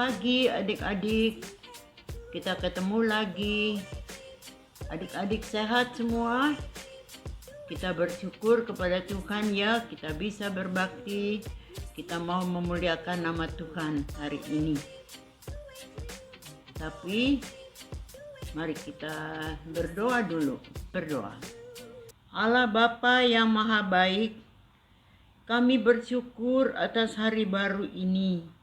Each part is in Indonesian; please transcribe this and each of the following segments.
pagi adik-adik, kita ketemu lagi. Adik-adik sehat semua? Kita bersyukur kepada Tuhan ya, kita bisa berbakti. Kita mau memuliakan nama Tuhan hari ini. Tapi mari kita berdoa dulu. Berdoa. Allah Bapa yang Maha Baik, kami bersyukur atas hari baru ini.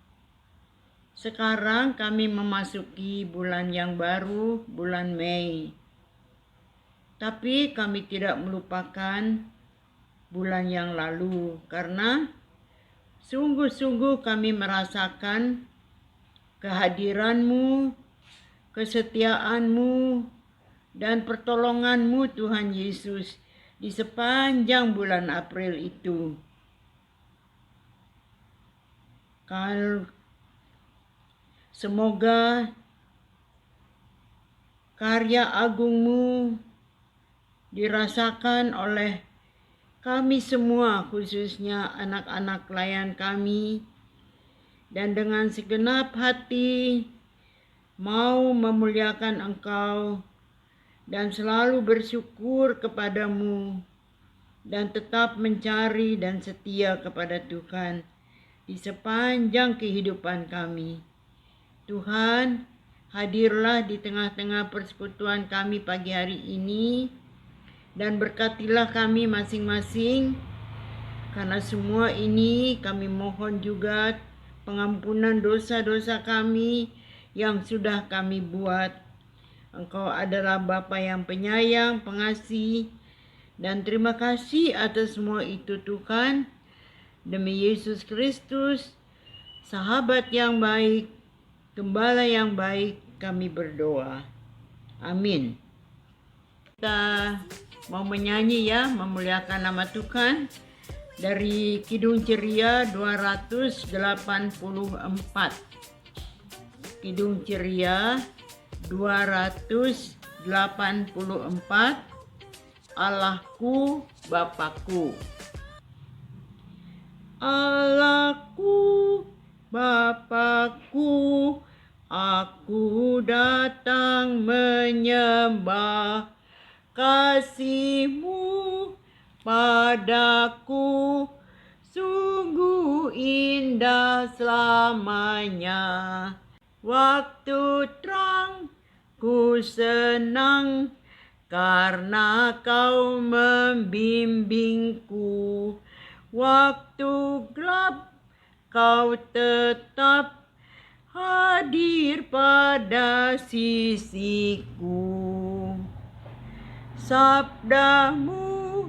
Sekarang kami memasuki bulan yang baru, bulan Mei. Tapi kami tidak melupakan bulan yang lalu karena sungguh-sungguh kami merasakan kehadiran-Mu, kesetiaan-Mu, dan pertolongan-Mu Tuhan Yesus di sepanjang bulan April itu. Semoga karya agung-Mu dirasakan oleh kami semua, khususnya anak-anak layan kami, dan dengan segenap hati mau memuliakan Engkau dan selalu bersyukur kepadamu dan tetap mencari dan setia kepada Tuhan di sepanjang kehidupan kami. Tuhan, hadirlah di tengah-tengah persekutuan kami pagi hari ini dan berkatilah kami masing-masing. Karena semua ini kami mohon juga pengampunan dosa-dosa kami yang sudah kami buat. Engkau adalah Bapa yang penyayang, pengasih, dan terima kasih atas semua itu Tuhan. Demi Yesus Kristus, sahabat yang baik, Gembala yang baik, kami berdoa. Amin. Kita mau menyanyi ya, memuliakan nama Tuhan dari Kidung Ceria 284. Kidung Ceria 284, Allahku Bapakku. Allahku Bapakku, aku datang menyembah. Kasih-Mu padaku sungguh indah selamanya. Waktu terang ku senang karena Kau membimbingku. Waktu gelap Kau tetap hadir pada sisiku. Sabdamu,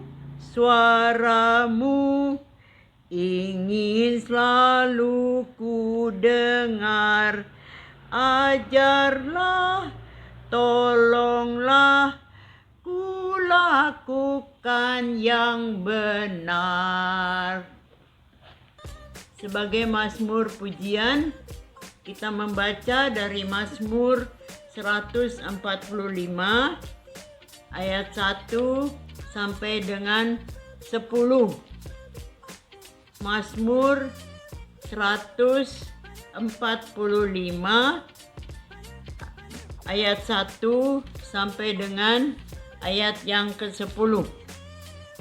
suaramu ingin selalu ku dengar. Ajarlah, tolonglah, ku lakukan yang benar. Sebagai mazmur pujian, kita membaca dari Mazmur 145 ayat 1 sampai dengan 10. Mazmur 145 ayat 1 sampai dengan ayat yang ke-10.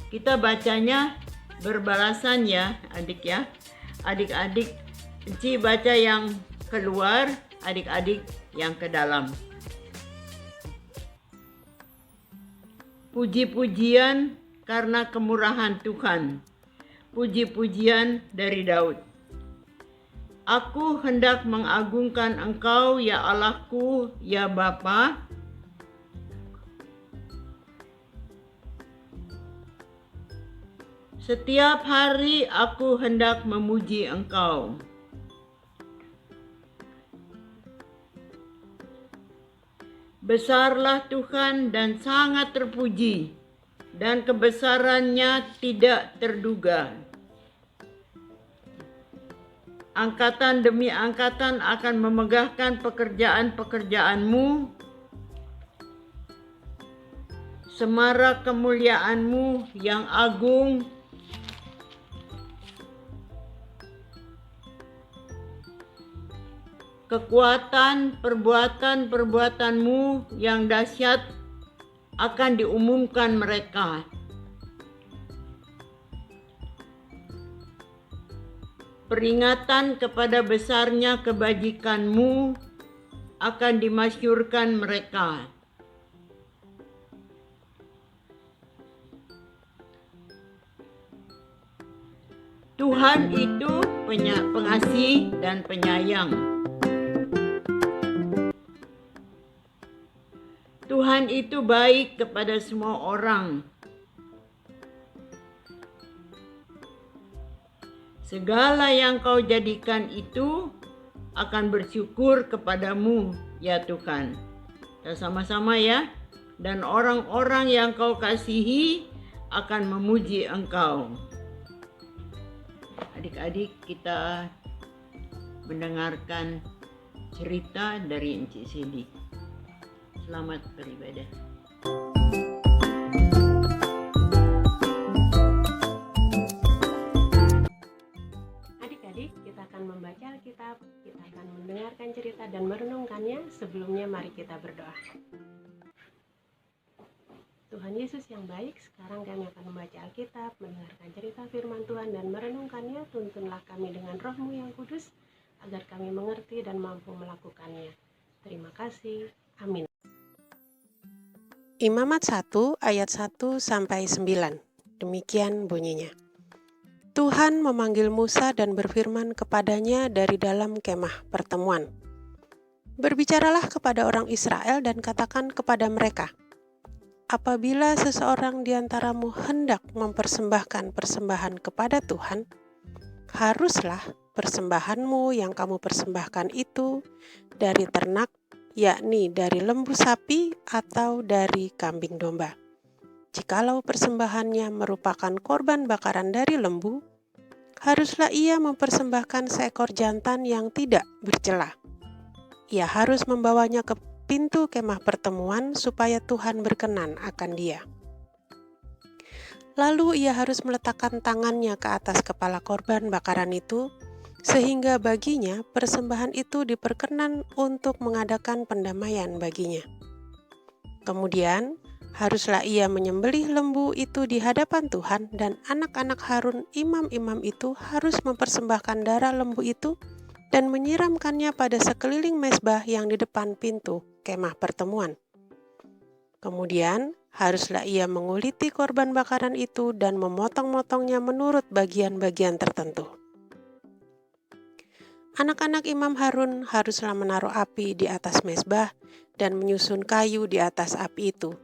Kita bacanya berbalasan ya, adik ya. Adik-adik, Enci baca yang keluar, adik-adik yang ke dalam. Puji-pujian karena kemurahan Tuhan. Puji-pujian dari Daud. Aku hendak mengagungkan Engkau, ya Allahku, ya Bapa. Setiap hari aku hendak memuji Engkau. Besarlah Tuhan dan sangat terpuji, dan kebesarannya tidak terduga. Angkatan demi angkatan akan memegahkan pekerjaan-pekerjaan-Mu. Semarak kemuliaan-Mu yang agung kekuatan perbuatan-perbuatanmu yang dahsyat akan diumumkan mereka. Peringatan kepada besarnya kebajikanmu akan dimasyhurkan mereka. Tuhan itu pengasih dan penyayang. Tuhan itu baik kepada semua orang. Segala yang kau jadikan itu akan bersyukur kepadamu, ya Tuhan. Kita sama-sama ya. Dan orang-orang yang kau kasihi akan memuji Engkau. Adik-adik, kita mendengarkan cerita dari Encik Cindy. Selamat beribadah. Adik-adik, kita akan membaca Alkitab, kita akan mendengarkan cerita dan merenungkannya. Sebelumnya mari kita berdoa. Tuhan Yesus yang baik, sekarang kami akan membaca Alkitab, mendengarkan cerita firman Tuhan dan merenungkannya. Tuntunlah kami dengan Roh-Mu yang kudus, agar kami mengerti dan mampu melakukannya. Terima kasih. Amin. Imamat 1 ayat 1-9. Demikian bunyinya. Tuhan memanggil Musa dan berfirman kepadanya dari dalam kemah pertemuan. Berbicaralah kepada orang Israel dan katakan kepada mereka, apabila seseorang di antaramu hendak mempersembahkan persembahan kepada Tuhan, haruslah persembahanmu yang kamu persembahkan itu dari ternak, yakni dari lembu sapi atau dari kambing domba. Jikalau persembahannya merupakan korban bakaran dari lembu, haruslah ia mempersembahkan seekor jantan yang tidak bercela. Ia harus membawanya ke pintu kemah pertemuan supaya Tuhan berkenan akan dia. Lalu ia harus meletakkan tangannya ke atas kepala korban bakaran itu, sehingga baginya persembahan itu diperkenan untuk mengadakan pendamaian baginya. Kemudian haruslah ia menyembelih lembu itu di hadapan Tuhan, dan anak-anak Harun imam-imam itu harus mempersembahkan darah lembu itu dan menyiramkannya pada sekeliling mezbah yang di depan pintu kemah pertemuan. Kemudian haruslah ia menguliti korban bakaran itu dan memotong-motongnya menurut bagian-bagian tertentu. Anak-anak imam Harun haruslah menaruh api di atas mezbah dan menyusun kayu di atas api itu,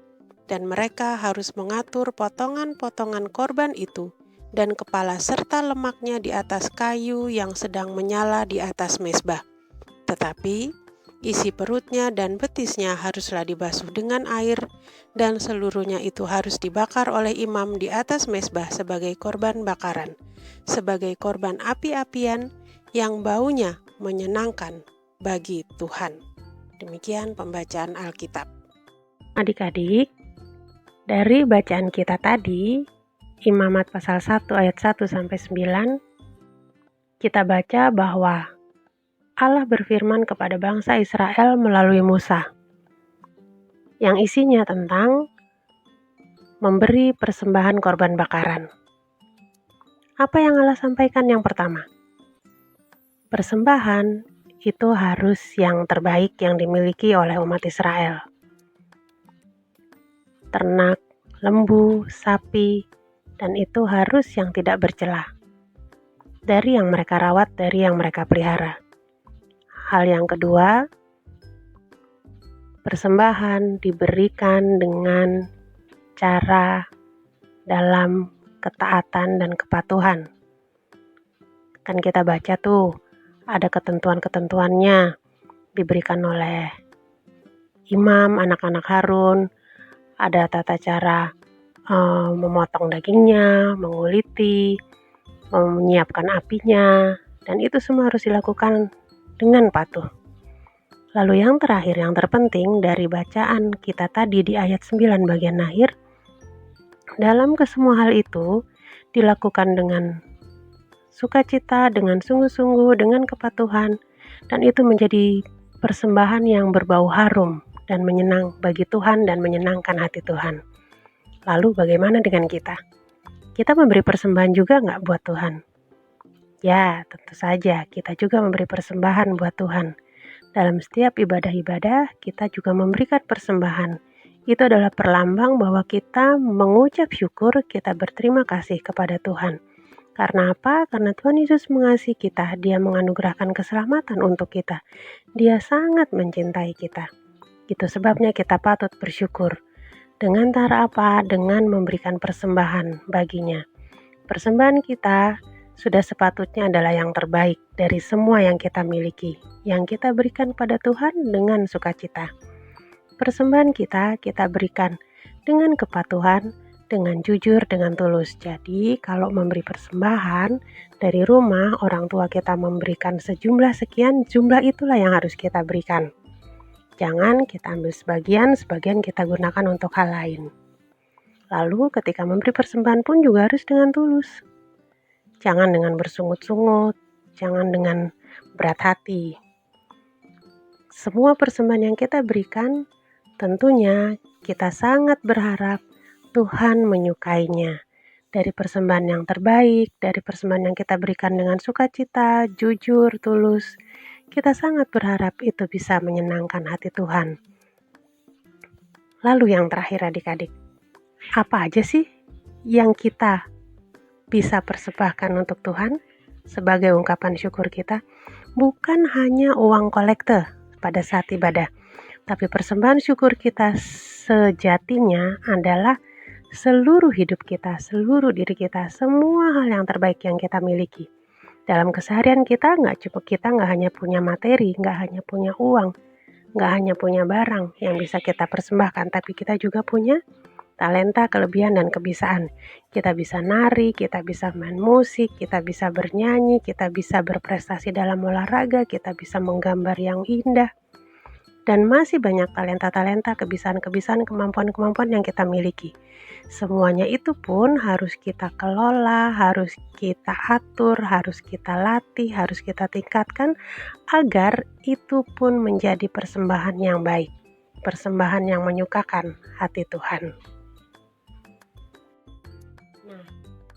dan mereka harus mengatur potongan-potongan korban itu dan kepala serta lemaknya di atas kayu yang sedang menyala di atas mezbah. Tetapi isi perutnya dan betisnya haruslah dibasuh dengan air, dan seluruhnya itu harus dibakar oleh imam di atas mezbah sebagai korban bakaran, sebagai korban api-apian yang baunya menyenangkan bagi Tuhan. Demikian pembacaan Alkitab. Adik-adik, dari bacaan kita tadi, Imamat pasal 1 ayat 1-9, kita baca bahwa Allah berfirman kepada bangsa Israel melalui Musa, yang isinya tentang memberi persembahan korban bakaran. Apa yang Allah sampaikan yang pertama? Persembahan itu harus yang terbaik yang dimiliki oleh umat Israel. Ternak, lembu, sapi, dan itu harus yang tidak bercela. Dari yang mereka rawat, dari yang mereka pelihara. Hal yang kedua, persembahan diberikan dengan cara dalam ketaatan dan kepatuhan. Kan kita baca tuh, ada ketentuan-ketentuannya diberikan oleh imam, anak-anak Harun, ada tata cara memotong dagingnya, menguliti, menyiapkan apinya, dan itu semua harus dilakukan dengan patuh. Lalu yang terakhir, yang terpenting dari bacaan kita tadi di ayat 9 bagian akhir, dalam kesemua hal itu dilakukan dengan sukacita, dengan sungguh-sungguh, dengan kepatuhan, dan itu menjadi persembahan yang berbau harum dan menyenang bagi Tuhan dan menyenangkan hati Tuhan. Lalu bagaimana dengan kita? Kita memberi persembahan juga nggak buat Tuhan? Ya, tentu saja kita juga memberi persembahan buat Tuhan. Dalam setiap ibadah-ibadah, kita juga memberikan persembahan. Itu adalah perlambang bahwa kita mengucap syukur, kita berterima kasih kepada Tuhan. Karena apa? Karena Tuhan Yesus mengasihi kita, Dia menganugerahkan keselamatan untuk kita. Dia sangat mencintai kita. Itu sebabnya kita patut bersyukur. Dengan cara apa? Dengan memberikan persembahan baginya. Persembahan kita sudah sepatutnya adalah yang terbaik dari semua yang kita miliki, yang kita berikan pada Tuhan dengan sukacita. Persembahan kita berikan dengan kepatuhan, dengan jujur, dengan tulus. Jadi kalau memberi persembahan dari rumah, orang tua kita memberikan sejumlah sekian, jumlah itulah yang harus kita berikan. Jangan kita ambil sebagian kita gunakan untuk hal lain. Lalu ketika memberi persembahan pun juga harus dengan tulus. Jangan dengan bersungut-sungut, jangan dengan berat hati. Semua persembahan yang kita berikan, tentunya kita sangat berharap Tuhan menyukainya. Dari persembahan yang terbaik, dari persembahan yang kita berikan dengan sukacita, jujur, tulus, kita sangat berharap itu bisa menyenangkan hati Tuhan. Lalu yang terakhir adik-adik, apa aja sih yang kita bisa persembahkan untuk Tuhan sebagai ungkapan syukur kita? Bukan hanya uang kolekte pada saat ibadah, tapi persembahan syukur kita sejatinya adalah seluruh hidup kita, seluruh diri kita, semua hal yang terbaik yang kita miliki. Dalam keseharian kita nggak hanya punya materi, nggak hanya punya uang, nggak hanya punya barang yang bisa kita persembahkan, tapi kita juga punya talenta, kelebihan, dan kebisaan. Kita bisa nari, kita bisa main musik, kita bisa bernyanyi, kita bisa berprestasi dalam olahraga, kita bisa menggambar yang indah, dan masih banyak talenta-talenta, kebisaan-kebisaan, kemampuan-kemampuan yang kita miliki. Semuanya itu pun harus kita kelola, harus kita atur, harus kita latih, harus kita tingkatkan agar itu pun menjadi persembahan yang baik, persembahan yang menyukakan hati Tuhan. Nah,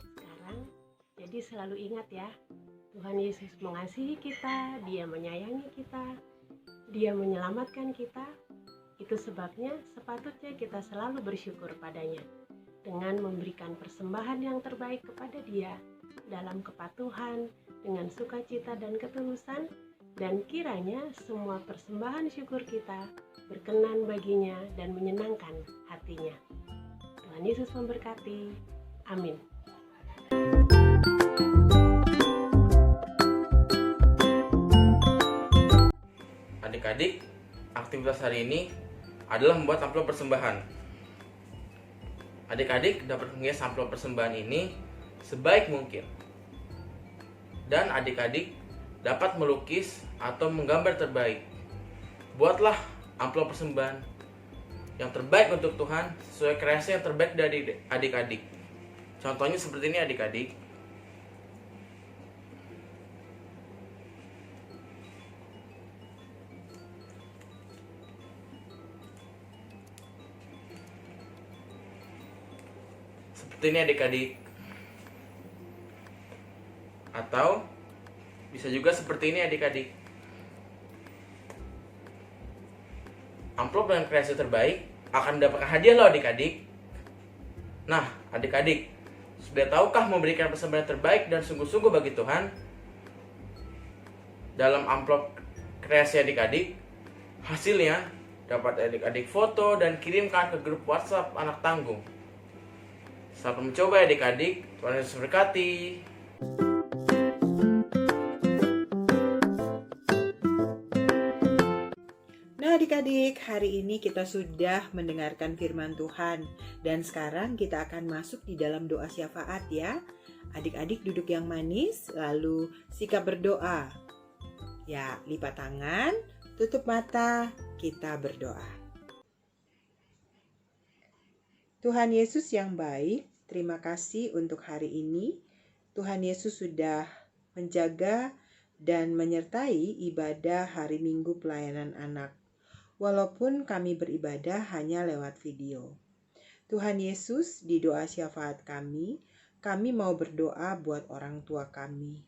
sekarang jadi selalu ingat ya, Tuhan Yesus mengasihi kita, Dia menyayangi kita, Dia menyelamatkan kita. Itu sebabnya sepatutnya kita selalu bersyukur padanya dengan memberikan persembahan yang terbaik kepada Dia dalam kepatuhan, dengan sukacita dan ketulusan, dan kiranya semua persembahan syukur kita berkenan baginya dan menyenangkan hatinya. Tuhan Yesus memberkati. Amin. Adik-adik, aktivitas hari ini adalah membuat amplop persembahan. Adik-adik dapat menghias amplop persembahan ini sebaik mungkin. Dan adik-adik dapat melukis atau menggambar terbaik. Buatlah amplop persembahan yang terbaik untuk Tuhan sesuai kreasi yang terbaik dari adik-adik. Contohnya seperti ini adik-adik. Seperti ini adik-adik. Atau bisa juga seperti ini adik-adik. Amplop dengan kreasi terbaik akan mendapatkan hadiah loh adik-adik. Nah adik-adik, sudah tahukah memberikan persembahan terbaik dan sungguh-sungguh bagi Tuhan? Dalam amplop kreasi adik-adik, hasilnya dapat adik-adik foto dan kirimkan ke grup WhatsApp anak tanggung. Selamat mencoba adik-adik, Tuhan Yesus memberkati. Nah adik-adik, hari ini kita sudah mendengarkan firman Tuhan. Dan sekarang kita akan masuk di dalam doa syafaat ya. Adik-adik duduk yang manis, lalu sikap berdoa. Ya, lipat tangan, tutup mata, kita berdoa. Tuhan Yesus yang baik, terima kasih untuk hari ini. Tuhan Yesus sudah menjaga dan menyertai ibadah hari Minggu pelayanan anak. Walaupun kami beribadah hanya lewat video. Tuhan Yesus, di doa syafaat kami mau berdoa buat orang tua kami.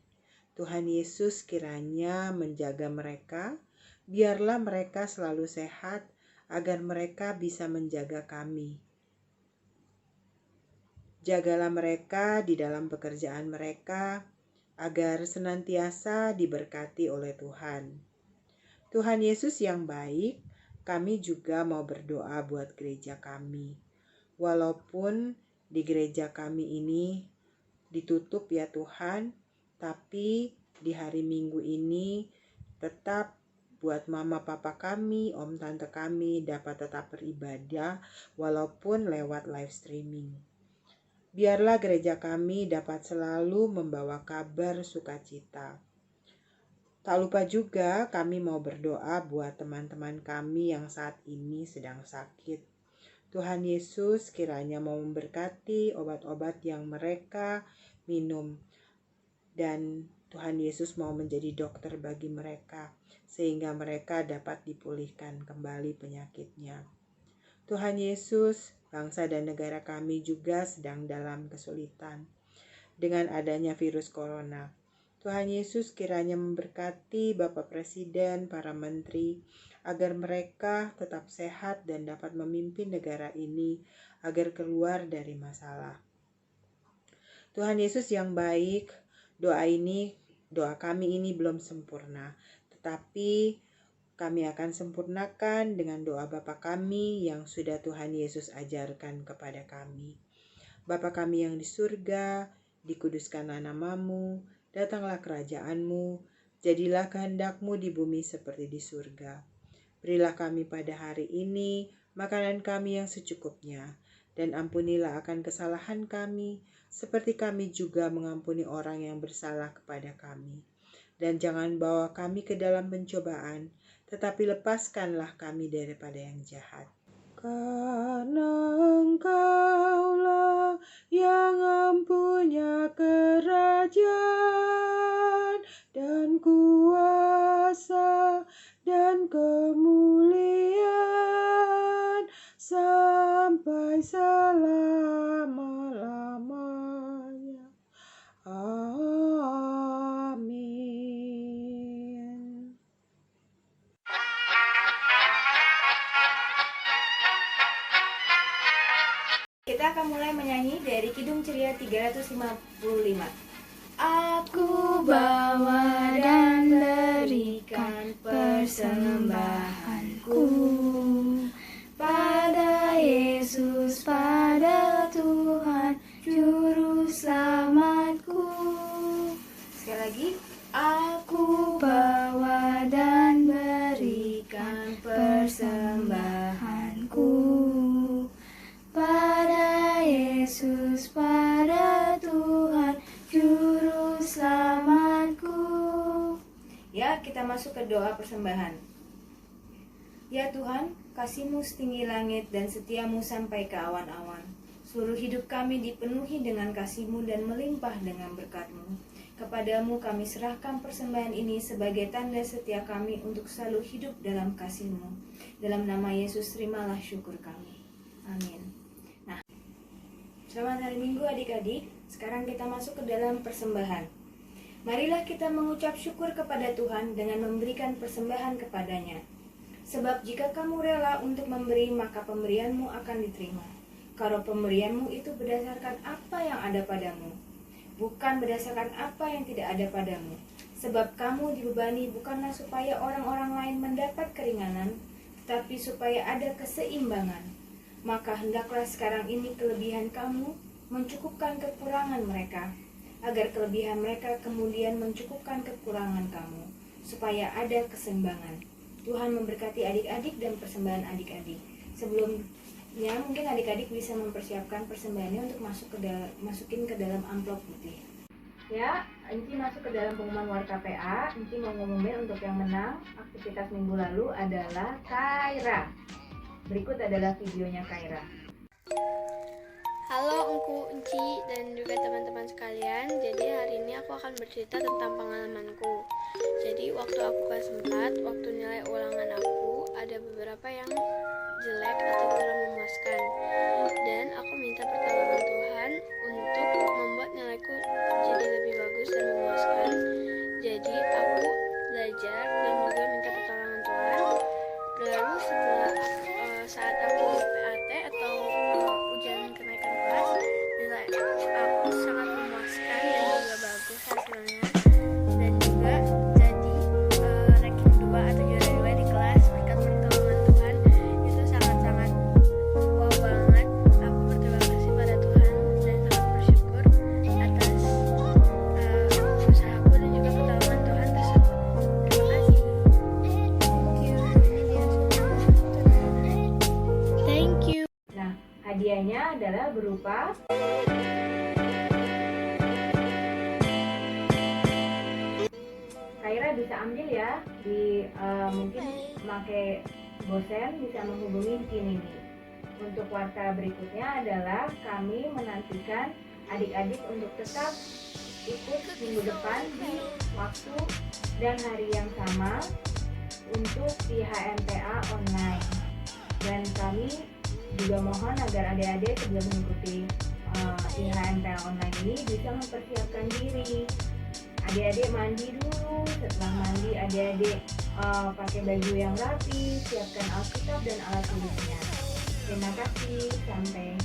Tuhan Yesus kiranya menjaga mereka, biarlah mereka selalu sehat agar mereka bisa menjaga kami. Jagalah mereka di dalam pekerjaan mereka, agar senantiasa diberkati oleh Tuhan. Tuhan Yesus yang baik, kami juga mau berdoa buat gereja kami. Walaupun di gereja kami ini ditutup ya Tuhan, tapi di hari Minggu ini tetap buat mama papa kami, om tante kami dapat tetap beribadah walaupun lewat live streaming. Biarlah gereja kami dapat selalu membawa kabar sukacita. Tak lupa juga kami mau berdoa buat teman-teman kami yang saat ini sedang sakit. Tuhan Yesus kiranya mau memberkati obat-obat yang mereka minum. Dan Tuhan Yesus mau menjadi dokter bagi mereka, sehingga mereka dapat dipulihkan kembali penyakitnya. Tuhan Yesus, bangsa dan negara kami juga sedang dalam kesulitan dengan adanya virus corona. Tuhan Yesus kiranya memberkati Bapak Presiden, para menteri, agar mereka tetap sehat dan dapat memimpin negara ini agar keluar dari masalah. Tuhan Yesus yang baik, doa kami ini belum sempurna, tetapi kami akan sempurnakan dengan doa Bapa kami yang sudah Tuhan Yesus ajarkan kepada kami. Bapa kami yang di surga, dikuduskanlah namamu, datanglah kerajaanmu, jadilah kehendak-Mu di bumi seperti di surga. Berilah kami pada hari ini makanan kami yang secukupnya, dan ampunilah akan kesalahan kami, seperti kami juga mengampuni orang yang bersalah kepada kami. Dan jangan bawa kami ke dalam pencobaan, tetapi lepaskanlah kami daripada yang jahat. Karena Engkaulah yang empunya kerajaan dan kuasa dan kemuliaan sampai selama-lamanya. Amin. Kita akan mulai menyanyi dari Kidung Ceria 355. Aku bawa dan berikan persembahanku pada Yesus, pada Tuhan Juru Selamatku. Sekali lagi, aku bawa dan berikan persembahanku pada Yesus, pada Tuhan Juru Selamatku. Ya, kita masuk ke doa persembahan. Ya Tuhan, kasih-Mu setinggi langit dan setia-Mu sampai ke awan-awan. Seluruh hidup kami dipenuhi dengan kasih-Mu dan melimpah dengan berkat-Mu. Kepadamu kami serahkan persembahan ini sebagai tanda setia kami untuk selalu hidup dalam kasih-Mu. Dalam nama Yesus, terimalah syukur kami. Amin. Nah, selamat hari Minggu adik-adik. Sekarang kita masuk ke dalam persembahan. Marilah kita mengucap syukur kepada Tuhan dengan memberikan persembahan kepadanya. Sebab jika kamu rela untuk memberi, maka pemberianmu akan diterima. Kalau pemberianmu itu berdasarkan apa yang ada padamu, bukan berdasarkan apa yang tidak ada padamu. Sebab kamu dibebani bukanlah supaya orang-orang lain mendapat keringanan, tetapi supaya ada keseimbangan. Maka hendaklah sekarang ini kelebihan kamu mencukupkan kekurangan mereka, agar kelebihan mereka kemudian mencukupkan kekurangan kamu, supaya ada keseimbangan. Tuhan memberkati adik-adik dan persembahan adik-adik. Sebelumnya mungkin adik-adik bisa mempersiapkan persembahannya untuk masukin ke dalam amplop putih. Ya, Inci masuk ke dalam pengumuman warta PA. Inci mau ngumumin untuk yang menang aktivitas minggu lalu adalah Kaira. Berikut adalah videonya Kaira. Halo Engku, Enci, dan juga teman-teman sekalian. Jadi hari ini aku akan bercerita tentang pengalamanku. Jadi waktu aku kelas 4, waktu nilai ulangan aku ada beberapa yang jelek atau kurang memuaskan. Dan aku minta pertolongan Tuhan untuk membuat nilaiku jadi lebih bagus dan memuaskan. Jadi aku belajar dan juga minta pertolongan Tuhan. Lalu setelah saat aku PAT atau ujian kenaikan kelas, nilai aku sangat memuaskan dan juga bagus hasilnya, dan juga jadi ranking 2 atau juara 2 di kelas berkat pertolongan Tuhan. Itu sangat-sangat wow banget. Aku berterima kasih pada Tuhan dan sangat bersyukur atas usahaku dan juga pertolongan Tuhan tersebut. Terima kasih. Thank you. Nah, hadiahnya adalah berupa Kaira bisa ambil ya mungkin pakai bosen bisa menghubungi Kini. Untuk warta berikutnya adalah kami menantikan adik-adik untuk tetap ikut minggu depan di waktu dan hari yang sama untuk IHMTA online. Dan kami juga mohon agar adik-adik sebelum mengikuti IHMTA online ini bisa mempersiapkan diri. Adik-adik mandi dulu, setelah mandi adik-adik pakai baju yang rapi, siapkan Alkitab dan alat tulisnya. Terima kasih, sampai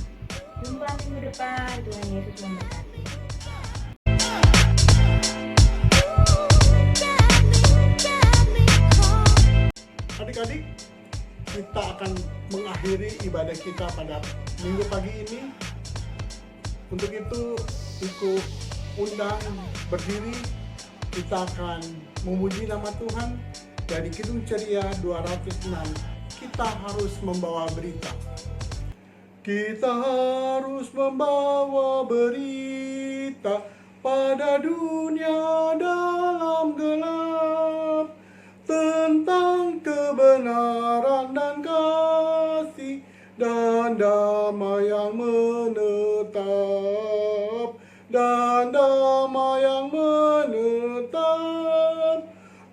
jumpa minggu depan. Tuhan Yesus memberkati. Adik-adik, kita akan mengakhiri ibadah kita pada minggu pagi ini. Untuk itu, ikut undang berdiri. Kita akan memuji nama Tuhan. Dari Kidung Ceria 206, kita harus membawa berita. Kita harus membawa berita pada dunia dalam gelap, tentang kebenaran dan kasih dan damai yang menetap, dan damai yang menetap.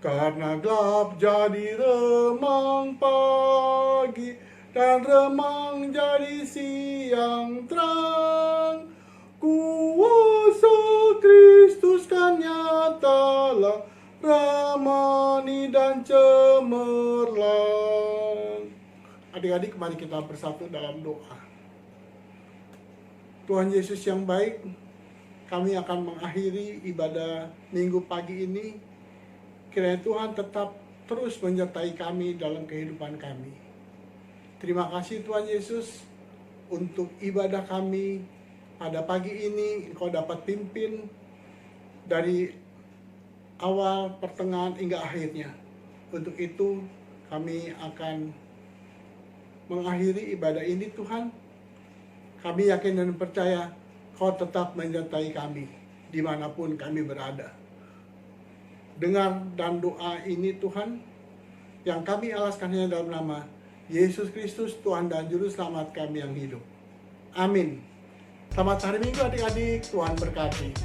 Karena gelap jadi remang pagi, dan remang jadi siang terang. Kuasa Kristus kan nyatalah, ramani dan cemerlang. Adik-adik, mari kita bersatu dalam doa. Tuhan Yesus yang baik, kami akan mengakhiri ibadah minggu pagi ini. Kiranya Tuhan tetap terus menyertai kami dalam kehidupan kami. Terima kasih Tuhan Yesus untuk ibadah kami pada pagi ini. Engkau dapat pimpin dari awal, pertengahan, hingga akhirnya. Untuk itu kami akan mengakhiri ibadah ini Tuhan. Kami yakin dan percaya Kau tetap menyertai kami dimanapun kami berada. Dengar dan doa ini Tuhan, yang kami alaskan hanya dalam nama Yesus Kristus, Tuhan dan Juru Selamat kami yang hidup. Amin. Selamat hari Minggu adik-adik, Tuhan berkati.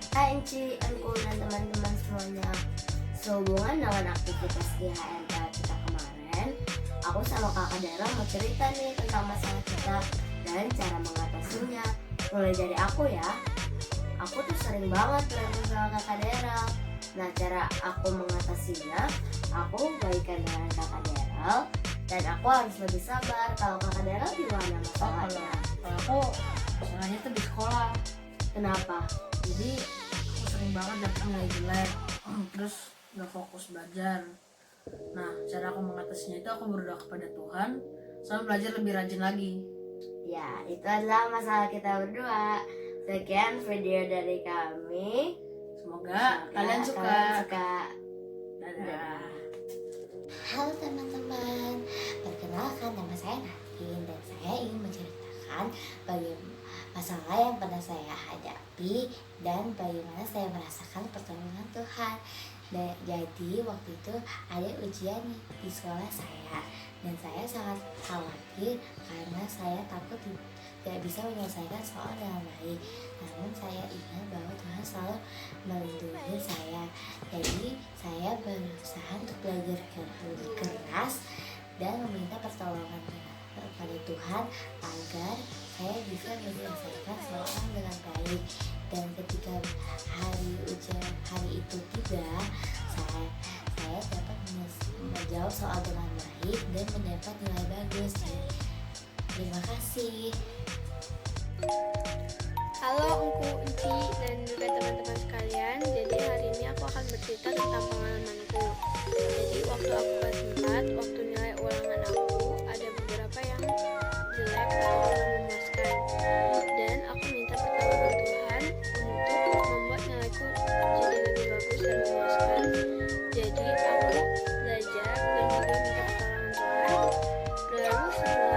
Hai Enci, Engku, dan teman-teman semuanya. Sehubungan dengan aktivitas IHMTA kita kemarin, aku sama kakak Dara mau cerita nih tentang masalah kita dan cara mengatasinya. Mulai dari aku ya. Aku tuh sering banget berantem sama kakak Daryl. Nah, cara aku mengatasinya, aku baikan dengan kakak Daryl, dan aku harus lebih sabar. Kalau kakak Daryl gimana masalahnya? Kalau aku masalahnya tuh di sekolah. Kenapa? Jadi aku sering banget dapet nilai jelek, terus gak fokus belajar. Nah, cara aku mengatasinya itu aku berdoa kepada Tuhan sama belajar lebih rajin lagi. Ya, itu adalah masalah kita berdua. Sekian video dari kami. Semoga kalian suka. Dadah. Halo teman-teman, perkenalkan nama saya Nadine dan saya ingin menceritakan bagaimana masalah yang pernah saya hadapi dan bagaimana saya merasakan pertolongan Tuhan. Jadi waktu itu ada ujian di sekolah saya, dan saya sangat khawatir karena saya takut tidak bisa menyelesaikan soal dengan baik. Namun saya ingat bahwa Tuhan selalu melindungi saya. Jadi saya berusaha untuk belajar lebih keras dan meminta pertolongan kepada Tuhan agar saya bisa menyelesaikan soal dengan baik. Dan ketika hari itu tiba, saya dapat menjawab soal dengan baik dan mendapat nilai bagus. Terima kasih. Halo Engku, Enci, dan juga teman-teman sekalian. Jadi hari ini aku akan bercerita tentang pengalamanku. Jadi waktu aku kelas 4, waktu nilai ulangan aku ada beberapa yang jelek atau kurang memuaskan. Dan aku minta pertolongan Tuhan untuk membuat nilaiku jadi lebih bagus dan memuaskan. Jadi aku belajar dan juga minta pertolongan Tuhan. Lalu setelah